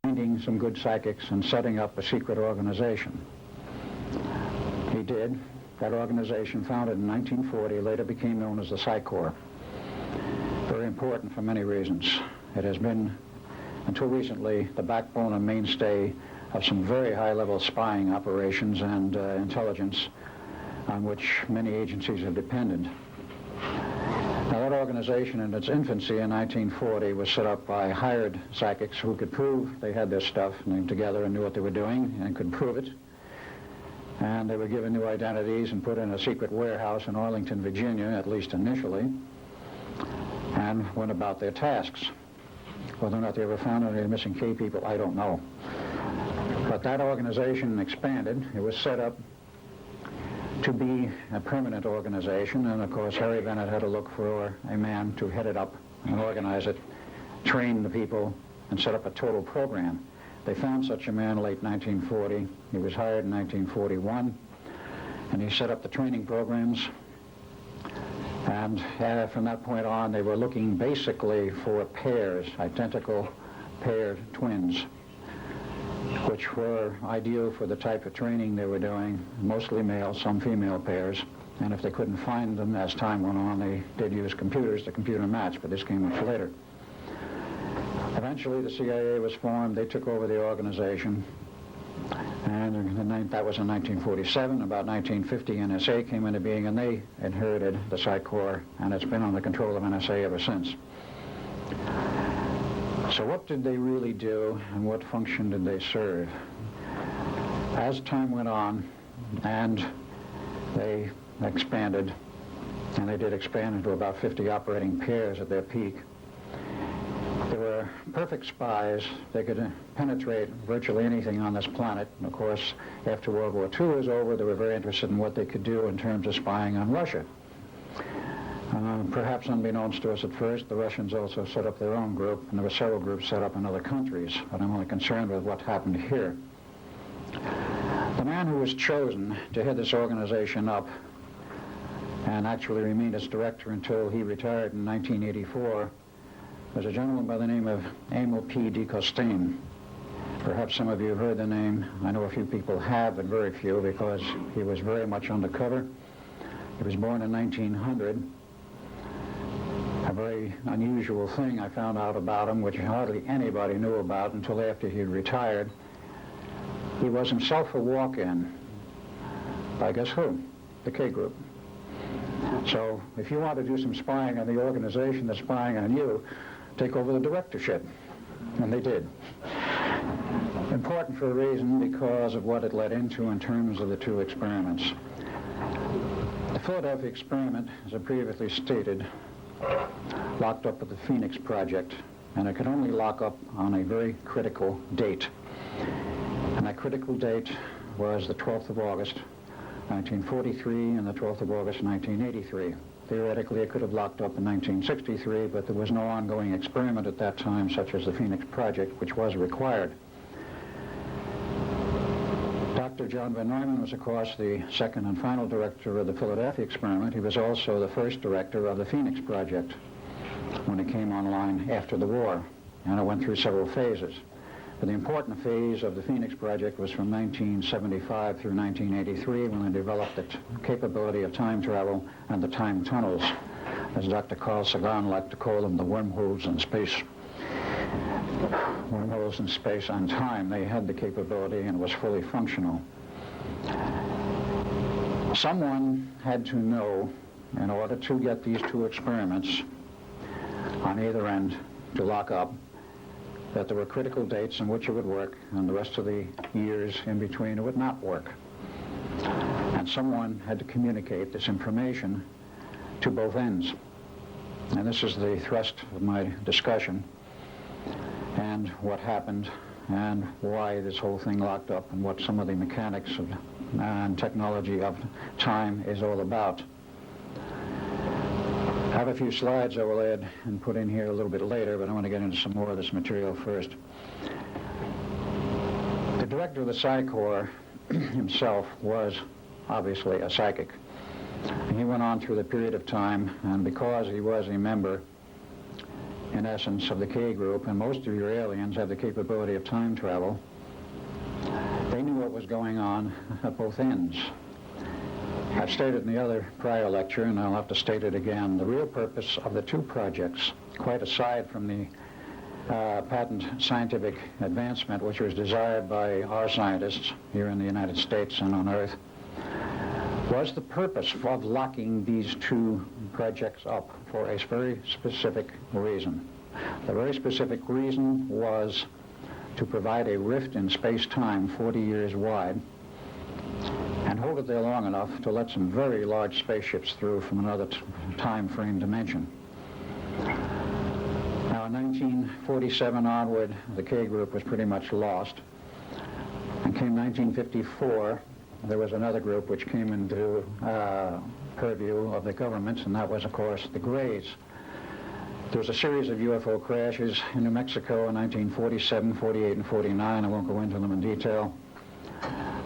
finding some good psychics and setting up a secret organization. He did. That organization, founded in 1940, later became known as the Psi Corps. Very important for many reasons. It has been, until recently, the backbone and mainstay of some very high-level spying operations and intelligence on which many agencies have depended. Now, that organization in its infancy in 1940 was set up by hired psychics who could prove they had their stuff named together and knew what they were doing and could prove it. And they were given new identities and put in a secret warehouse in Arlington, Virginia, at least initially, and went about their tasks. Whether or not they ever found any missing key people, I don't know. But that organization expanded. It was set up to be a permanent organization, and of course Harry Bennett had to look for a man to head it up and organize it, train the people, and set up a total program. They found such a man late 1940. He was hired in 1941, and he set up the training programs. And from that point on, they were looking basically for pairs, identical paired twins, which were ideal for the type of training they were doing, mostly male, some female pairs. And if they couldn't find them as time went on, they did use computers to computer match, but this came much later. Eventually, the CIA was formed. They took over the organization. And that was in 1947. About 1950, NSA came into being, and they inherited the Psi Corps, and it's been under control of NSA ever since. So what did they really do, and what function did they serve? As time went on, and they expanded, and they did expand into about 50 operating pairs at their peak. They were perfect spies. They could penetrate virtually anything on this planet. And of course, after World War II was over, they were very interested in what they could do in terms of spying on Russia. Perhaps unbeknownst to us at first, the Russians also set up their own group, and there were several groups set up in other countries, but I'm only concerned with what happened here. The man who was chosen to head this organization up and actually remained its director until he retired in 1984 was a gentleman by the name of Emil P. de Costain. Perhaps some of you have heard the name. I know a few people have, but very few, because he was very much undercover. He was born in 1900. A very unusual thing I found out about him, which hardly anybody knew about until after he had retired. He was himself a walk-in by guess who? The K Group. So if you want to do some spying on the organization that's spying on you, take over the directorship. And they did. Important for a reason, because of what it led into in terms of the two experiments. The Philadelphia experiment, as I previously stated, locked up with the Phoenix project, and it could only lock up on a very critical date. And that critical date was the 12th of August, 1943, and the 12th of August, 1983. Theoretically, it could have locked up in 1963, but there was no ongoing experiment at that time, such as the Phoenix project, which was required. Dr. John Van Neumann was, of course, the second and final director of the Philadelphia experiment. He was also the first director of the Phoenix project when it came online after the war, and it went through several phases. But the important phase of the Phoenix project was from 1975 through 1983, when they developed the capability of time travel and the time tunnels, as Dr. Carl Sagan liked to call them, the wormholes in space. Wormholes in space and time. They had the capability, and it was fully functional. Someone had to know, in order to get these two experiments on either end to lock up, that there were critical dates in which it would work, and the rest of the years in between it would not work. And someone had to communicate this information to both ends. And this is the thrust of my discussion, and what happened, and why this whole thing locked up, and what some of the mechanics of, and technology of time is all about. I have a few slides I will add and put in here a little bit later, but I want to get into some more of this material first. The director of the Psi Corps himself was obviously a psychic. And he went on through the period of time, and because he was a member, in essence, of the K group, and most of your aliens have the capability of time travel, they knew what was going on at both ends. I've stated in the other prior lecture, and I'll have to state it again, the real purpose of the two projects, quite aside from the patent scientific advancement which was desired by our scientists here in the United States and on Earth, was the purpose of locking these two projects up for a very specific reason. The very specific reason was to provide a rift in space-time 40 years wide and hold it there long enough to let some very large spaceships through from another time frame dimension. Now, in 1947 onward, the K group was pretty much lost. And came 1954, there was another group which came into purview of the government, and that was, of course, the Greys. There was a series of UFO crashes in New Mexico in 1947, 48, and 49. I won't go into them in detail.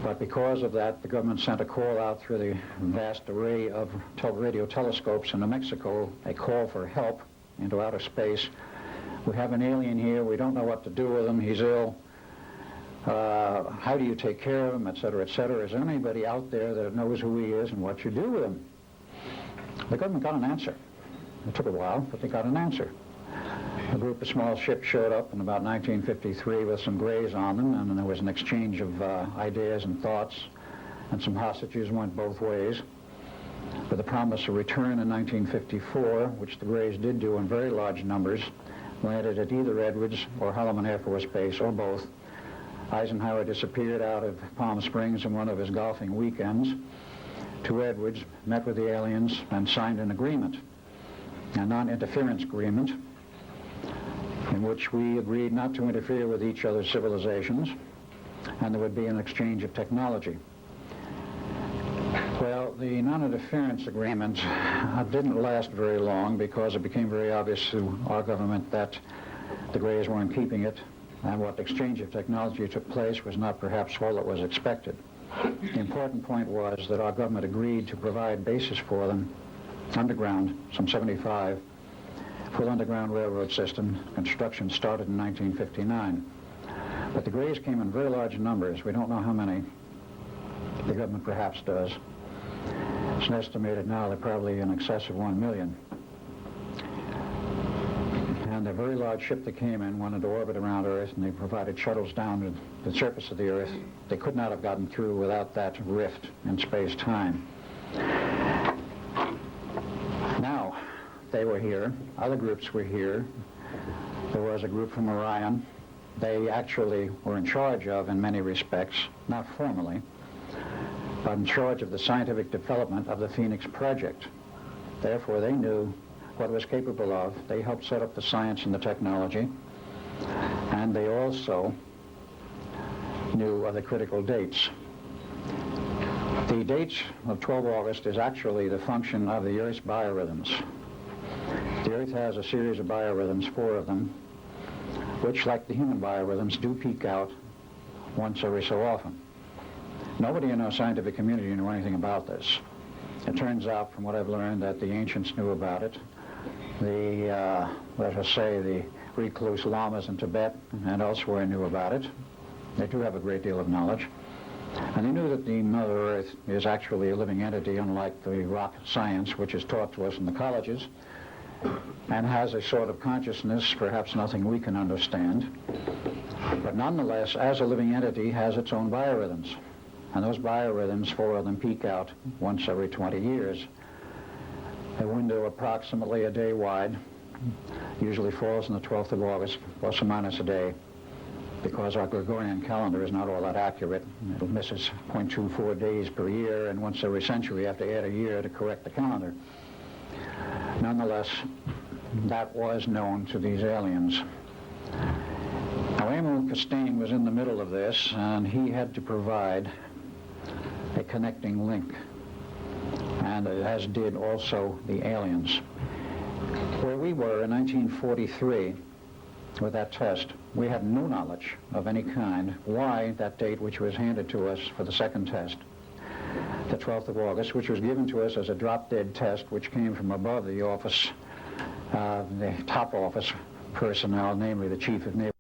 But because of that, the government sent a call out through the vast array of radio telescopes in New Mexico, a call for help into outer space. We have an alien here. We don't know what to do with him. He's ill. How do you take care of him, et cetera, et cetera? Is there anybody out there that knows who he is and what you do with him? The government got an answer. It took a while, but they got an answer. A group of small ships showed up in about 1953 with some Greys on them, and there was an exchange of ideas and thoughts, and some hostages went both ways, with a promise of return in 1954, which the Greys did do in very large numbers, landed at either Edwards or Holloman Air Force Base, or both. Eisenhower disappeared out of Palm Springs in one of his golfing weekends to Edwards, met with the aliens, and signed an agreement, a non-interference agreement, in which we agreed not to interfere with each other's civilizations, and there would be an exchange of technology. Well, the non-interference agreement didn't last very long because it became very obvious to our government that the Greys weren't keeping it, and what exchange of technology took place was not perhaps all that was expected. The important point was that our government agreed to provide bases for them underground, some 75, full underground railroad system. Construction started in 1959. But the Greys came in very large numbers. We don't know how many. The government perhaps does. It's estimated now they're probably in excess of 1 million. And a very large ship that came in went into orbit around Earth, and they provided shuttles down to the surface of the Earth. They could not have gotten through without that rift in space-time. Now, they were here. Other groups were here. There was a group from Orion. They actually were in charge of, in many respects, not formally, but in charge of the scientific development of the Phoenix project. Therefore, they knew what it was capable of. They helped set up the science and the technology, and they also knew of the critical dates. The dates of 12 August is actually the function of the Earth's biorhythms. The Earth has a series of biorhythms, 4 of them, which, like the human biorhythms, do peak out once every so often. Nobody in our scientific community knew anything about this. It turns out, from what I've learned, that the ancients knew about it. The, let us say, the recluse lamas in Tibet and elsewhere knew about it. They do have a great deal of knowledge. And they knew that the Mother Earth is actually a living entity, unlike the rock science, which is taught to us in the colleges, and has a sort of consciousness, perhaps nothing we can understand. But nonetheless, as a living entity, has its own biorhythms. And those biorhythms, 4 of them, peak out once every 20 years. A window approximately a day wide, usually falls on the 12th of August, plus or minus a day, because our Gregorian calendar is not all that accurate. It misses 0.24 days per year, and once every century you have to add a year to correct the calendar. Nonetheless, that was known to these aliens. Now, Emil Castaigne was in the middle of this, and he had to provide a connecting link, and as did also the aliens. Where we were in 1943 with that test, we had no knowledge of any kind why that date which was handed to us for the second test, the 12th of August, which was given to us as a drop-dead test, which came from above the office, the top office personnel, namely the Chief of Naval